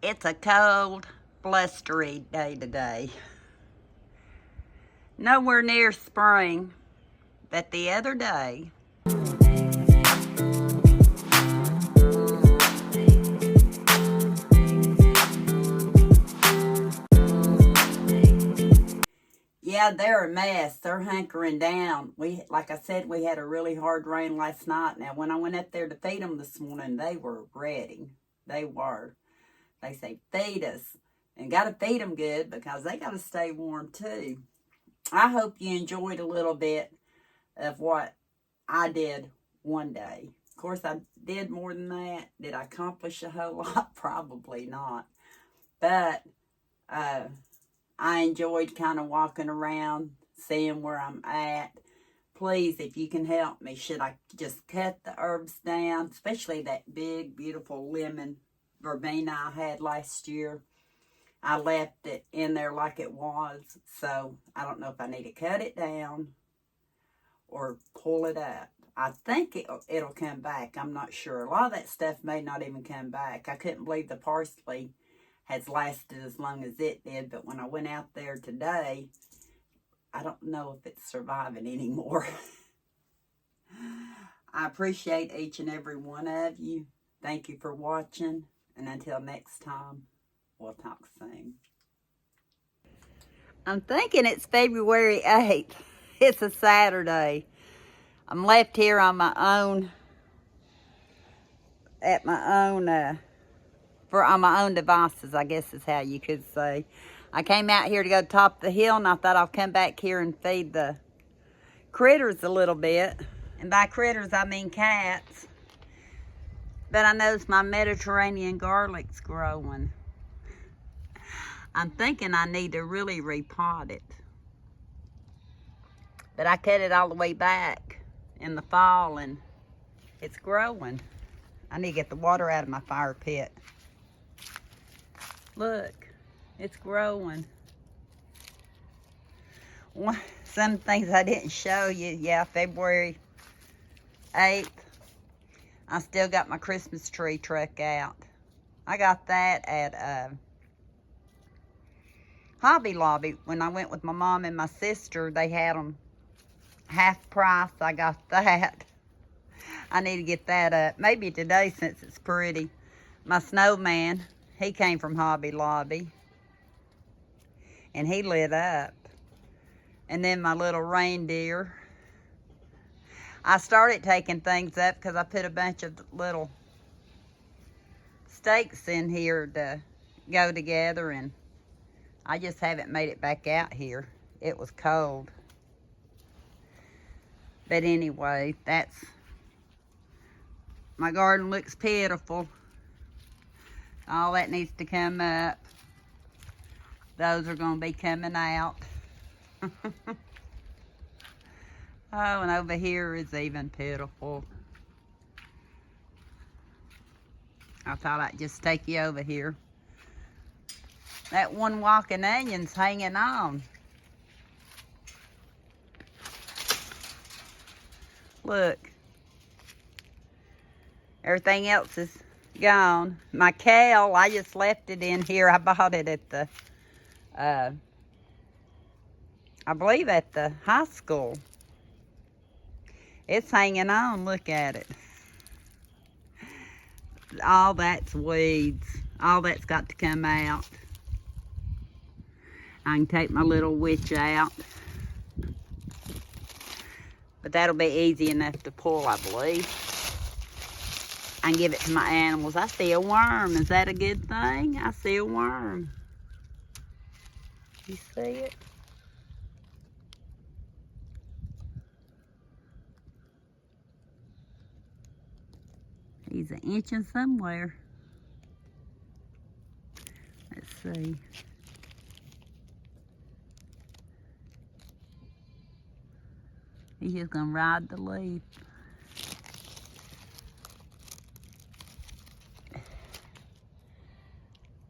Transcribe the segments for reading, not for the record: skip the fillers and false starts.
It's a cold, blustery day today. Nowhere near spring, but the other day, yeah, they're a mess. They're hunkering down. Like I said, we had a really hard rain last night. Now, when I went up there to feed them this morning, they were ready. They were. They say, feed us. And got to feed them good because they got to stay warm too. I hope you enjoyed a little bit of what I did one day. Of course, I did more than that. Did I accomplish a whole lot? Probably not. But I enjoyed kind of walking around, seeing where I'm at. Please, if you can help me, should I just cut the herbs down, especially that big, beautiful lemon verbena I had last year? I left it in there like it was, so I don't know if I need to cut it down or pull it up. I think it'll come back. I'm not sure. A lot of that stuff may not even come back. I couldn't believe the parsley has lasted as long as it did, but when I went out there today, I don't know if it's surviving anymore. I appreciate each and every one of you. Thank you for watching, and until next time, we'll talk soon. I'm thinking it's February 8th. It's a Saturday. I'm left here on my own, on my own devices, I guess is how you could say. I came out here to go top the hill, and I thought I'll come back here and feed the critters a little bit. And by critters, I mean cats. But I noticed my Mediterranean garlic's growing. I'm thinking I need to really repot it. But I cut it all the way back in the fall, and it's growing. I need to get the water out of my fire pit. Look, it's growing. Some things I didn't show you. Yeah, February 8th. I still got my Christmas tree truck out. I got that at Hobby Lobby. When I went with my mom and my sister, they had them half price. I got that. I need to get that up. Maybe today since it's pretty. My snowman, he came from Hobby Lobby. And he lit up. And then my little reindeer. I started taking things up because I put a bunch of little stakes in here to go together, and I just haven't made it back out here. It was cold. But anyway, my garden looks pitiful. All that needs to come up. Those are going to be coming out. Oh, and over here is even pitiful. I thought I'd just take you over here. That one walking onion's hanging on. Look. Everything else is gone. My kale, I just left it in here. I bought it at the, I believe at the high school. It's hanging on. Look at it. All that's weeds. All that's got to come out. I can take my little witch out. But that'll be easy enough to pull, I believe. I can give it to my animals. I see a worm. Is that a good thing? I see a worm. You see it? He's an inch in somewhere. Let's see. He's just gonna ride the leaf.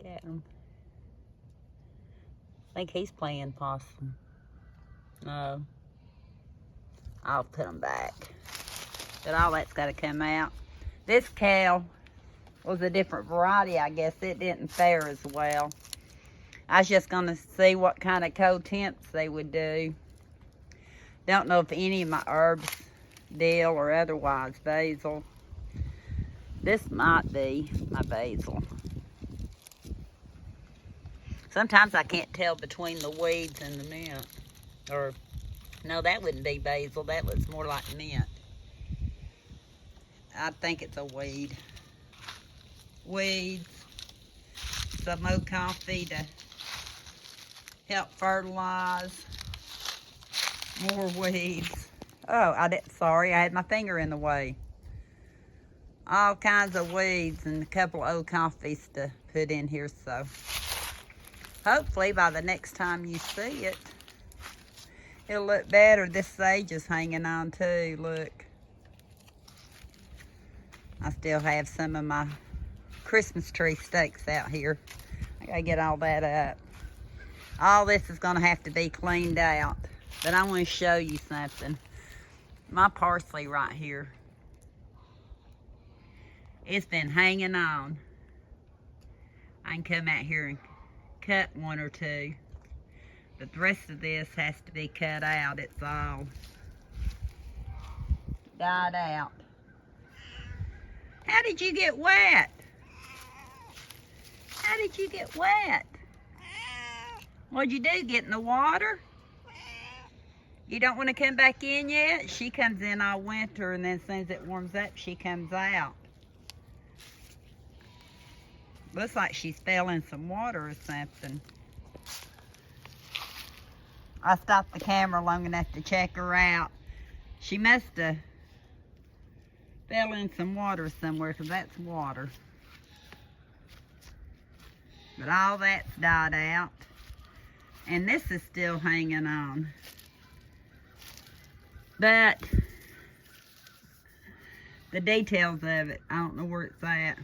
Get him. I think he's playing possum. No. I'll put him back. But all that's got to come out. This kale was a different variety, I guess. It didn't fare as well. I was just going to see what kind of cold temps they would do. Don't know if any of my herbs, dill or otherwise, basil. This might be my basil. Sometimes I can't tell between the weeds and the mint. Or, no, that wouldn't be basil. That looks more like mint. I think it's a weed. Weeds. Some more coffee to help fertilize. More weeds. Oh, sorry, I had my finger in the way. All kinds of weeds and a couple of old coffees to put in here, so hopefully by the next time you see it, it'll look better. This sage is hanging on too, look. I still have some of my Christmas tree stakes out here. I gotta get all that up. All this is gonna have to be cleaned out, but I want to show you something. My parsley right here, it's been hanging on. I can come out here and cut one or two, but the rest of this has to be cut out. It's all died out. How did you get wet? How did you get wet? What'd you do, get in the water? You don't want to come back in yet? She comes in all winter, and then as soon as it warms up, she comes out. Looks like she's fell in some water or something. I stopped the camera long enough to check her out. She must have fell in some water somewhere, because that's water. But all that's died out. And this is still hanging on. But the details of it, I don't know where it's at.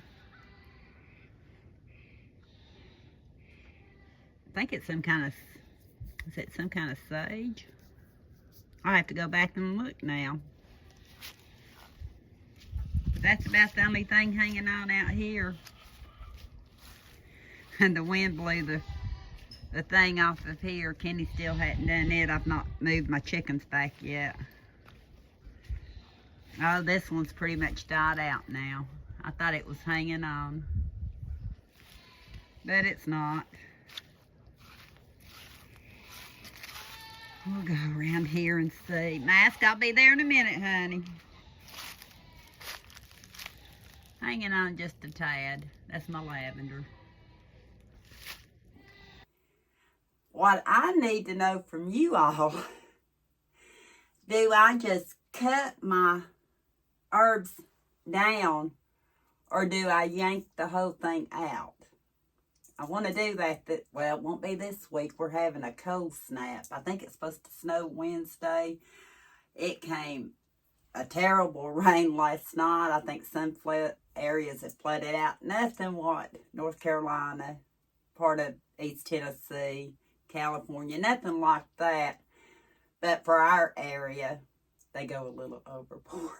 I think it's some kind of, is it some kind of sage? I'll have to go back and look now. But that's about the only thing hanging on out here. And the wind blew the thing off of here. Kenny still hadn't done it. I've not moved my chickens back yet. Oh, this one's pretty much died out now. I thought it was hanging on, but it's not. We'll go around here and see. Mask, I'll be there in a minute, honey. Hanging on just a tad. That's my lavender. What I need to know from you all, do I just cut my herbs down, or do I yank the whole thing out? I want to do that, well, it won't be this week. We're having a cold snap. I think it's supposed to snow Wednesday. It came a terrible rain last night. I think some areas have flooded out. Nothing what North Carolina, part of East Tennessee, California, nothing like that. But for our area, they go a little overboard.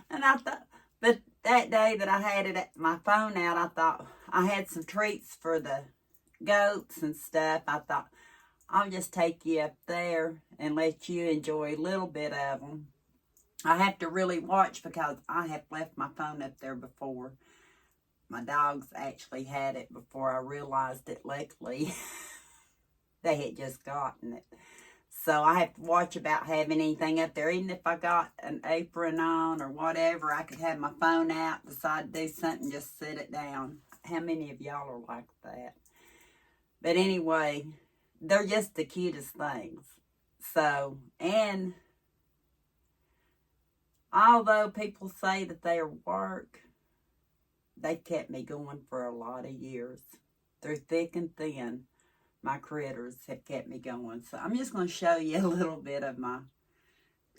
And I thought, but that day that I had my phone out, I thought I had some treats for the goats and stuff. I thought, I'll just take you up there and let you enjoy a little bit of them. I have to really watch because I have left my phone up there before. My dogs actually had it before I realized it. Luckily, they had just gotten it. So I have to watch about having anything up there. Even if I got an apron on or whatever, I could have my phone out, decide to do something, just sit it down. How many of y'all are like that? But anyway, they're just the cutest things. So, and although people say that they are work, they've kept me going for a lot of years. Through thick and thin, my critters have kept me going. So I'm just going to show you a little bit of my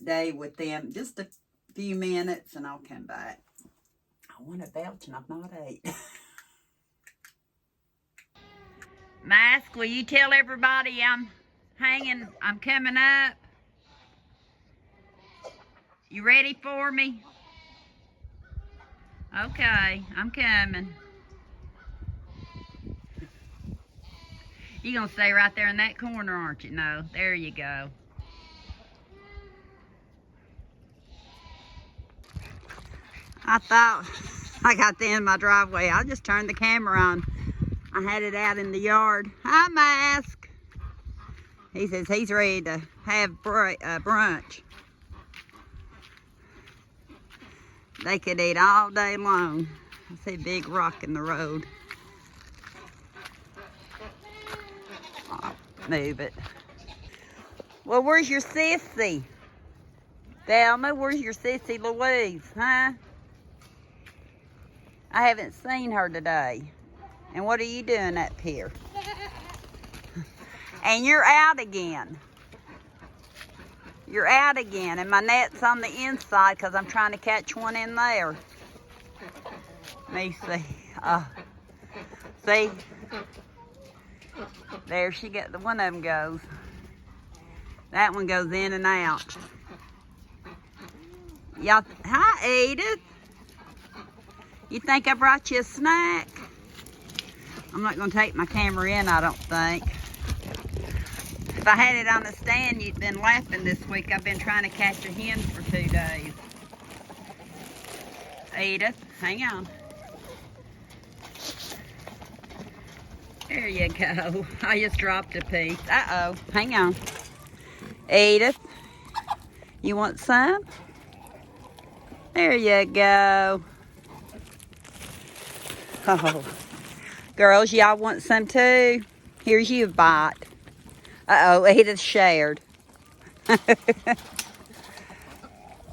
day with them. Just a few minutes and I'll come back. I want to belch and I've not ate. Mask, will you tell everybody I'm coming up? You ready for me? Okay, I'm coming. You gonna stay right there in that corner, aren't you? No, there you go. I thought I got in my driveway. I just turned the camera on. I had it out in the yard. Hi, Mask. He says he's ready to have brunch. They could eat all day long. I see a big rock in the road. Oh, move it. Well, where's your sissy? Thelma, where's your sissy Louise, huh? I haven't seen her today. And what are you doing up here? And you're out again. You're out again. And my net's on the inside because I'm trying to catch one in there. Let me see. See? There she got, one of them goes. That one goes in and out. Y'all, hi Edith. You think I brought you a snack? I'm not gonna take my camera in, I don't think. If I had it on the stand, you'd been laughing this week. I've been trying to catch a hen for 2 days. Edith, hang on. There you go. I just dropped a piece. Uh-oh, hang on. Edith, you want some? There you go. Oh, girls, y'all want some too? Here's you a bite. Uh-oh, Edith shared.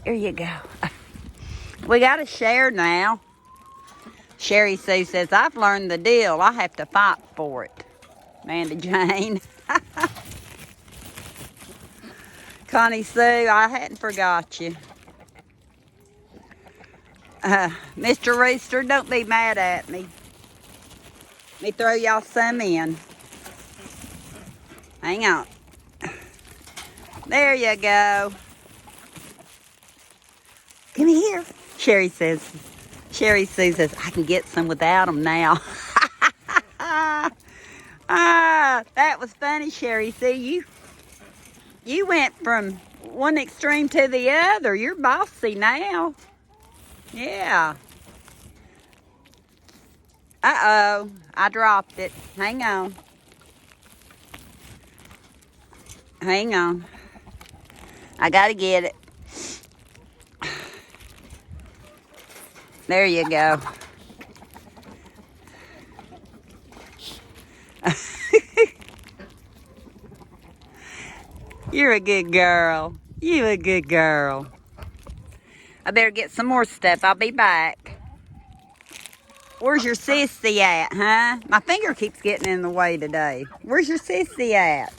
Here you go. We got to share now. Sherry Sue says, I've learned the deal. I have to fight for it. Amanda Jane. Connie Sue, I hadn't forgot you. Mr. Rooster, don't be mad at me. Let me throw y'all some in. Hang on. There you go. Come here. Sherry Sue says, I can get some without them now. That was funny, Sherry Sue. You went from one extreme to the other. You're bossy now. Yeah. Uh-oh. I dropped it. Hang on. Hang on. I gotta get it. There you go. You're a good girl. You a good girl. I better get some more stuff. I'll be back. Where's your sissy at, huh? My finger keeps getting in the way today. Where's your sissy at?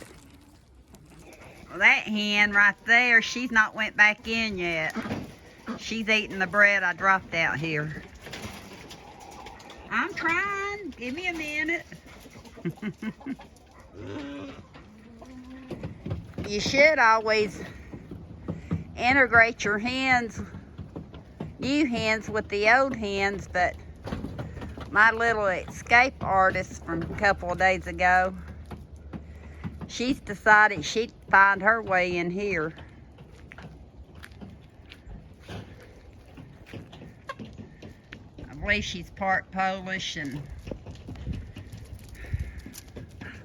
Well, that hen right there, she's not went back in yet. She's eating the bread I dropped out here. I'm trying. Give me a minute. You should always integrate your hens, new hens with the old hens, but my little escape artist from a couple of days ago, she's decided she'd find her way in here. I believe she's part Polish and,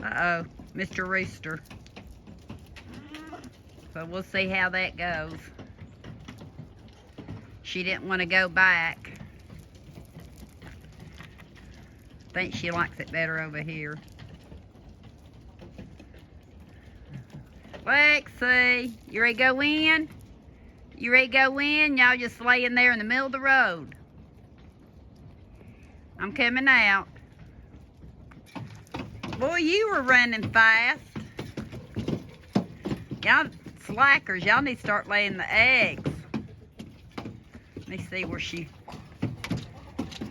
uh-oh, Mr. Rooster. So we'll see how that goes. She didn't want to go back. I think she likes it better over here. Lexi, you ready to go in? You ready to go in? Y'all just laying there in the middle of the road. I'm coming out. Boy, you were running fast. Y'all slackers, y'all need to start laying the eggs. Let me see where she...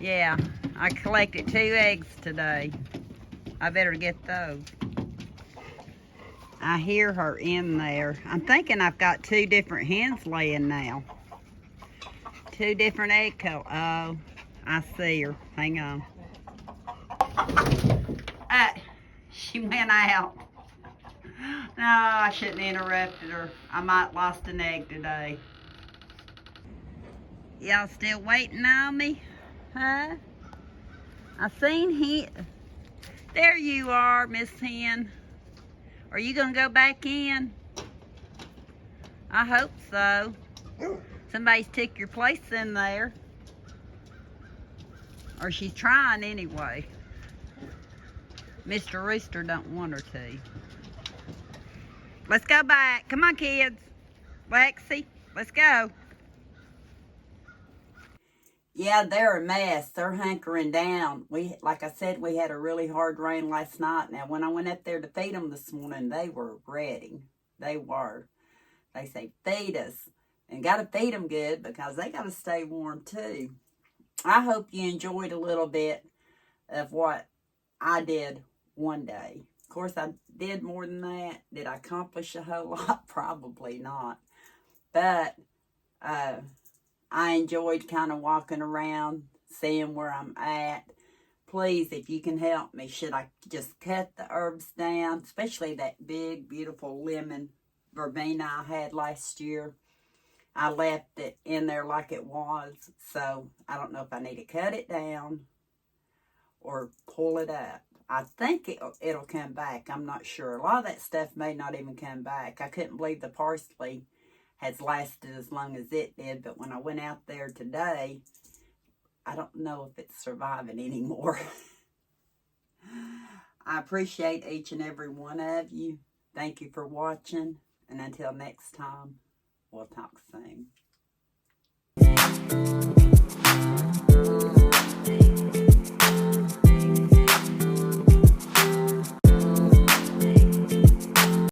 Yeah, I collected 2 eggs today. I better get those. I hear her in there. I'm thinking I've got 2 different hens laying now. 2 different egg colors. Oh, I see her. Hang on. She went out. No, I shouldn't have interrupted her. I might lost an egg today. Y'all still waiting on me? Huh? I seen him. There you are, Miss Hen. Are you gonna go back in? I hope so. Somebody's took your place in there. Or she's trying anyway. Mr. Rooster don't want her to. Let's go back. Come on, kids. Lexi, let's go. Yeah, they're a mess. They're hunkering down. Like I said, we had a really hard rain last night. Now, when I went up there to feed them this morning, they were ready. They were. They say, feed us. And got to feed them good because they got to stay warm too. I hope you enjoyed a little bit of what I did one day. Of course, I did more than that. Did I accomplish a whole lot? Probably not. But I enjoyed kind of walking around, seeing where I'm at. Please, if you can help me, should I just cut the herbs down, especially that big, beautiful lemon verbena I had last year? I left it in there like it was, so I don't know if I need to cut it down or pull it up. I think it'll come back. I'm not sure. A lot of that stuff may not even come back. I couldn't believe the parsley has lasted as long as it did, but when I went out there today, I don't know if it's surviving anymore. I appreciate each and every one of you. Thank you for watching, and until next time, we'll talk soon.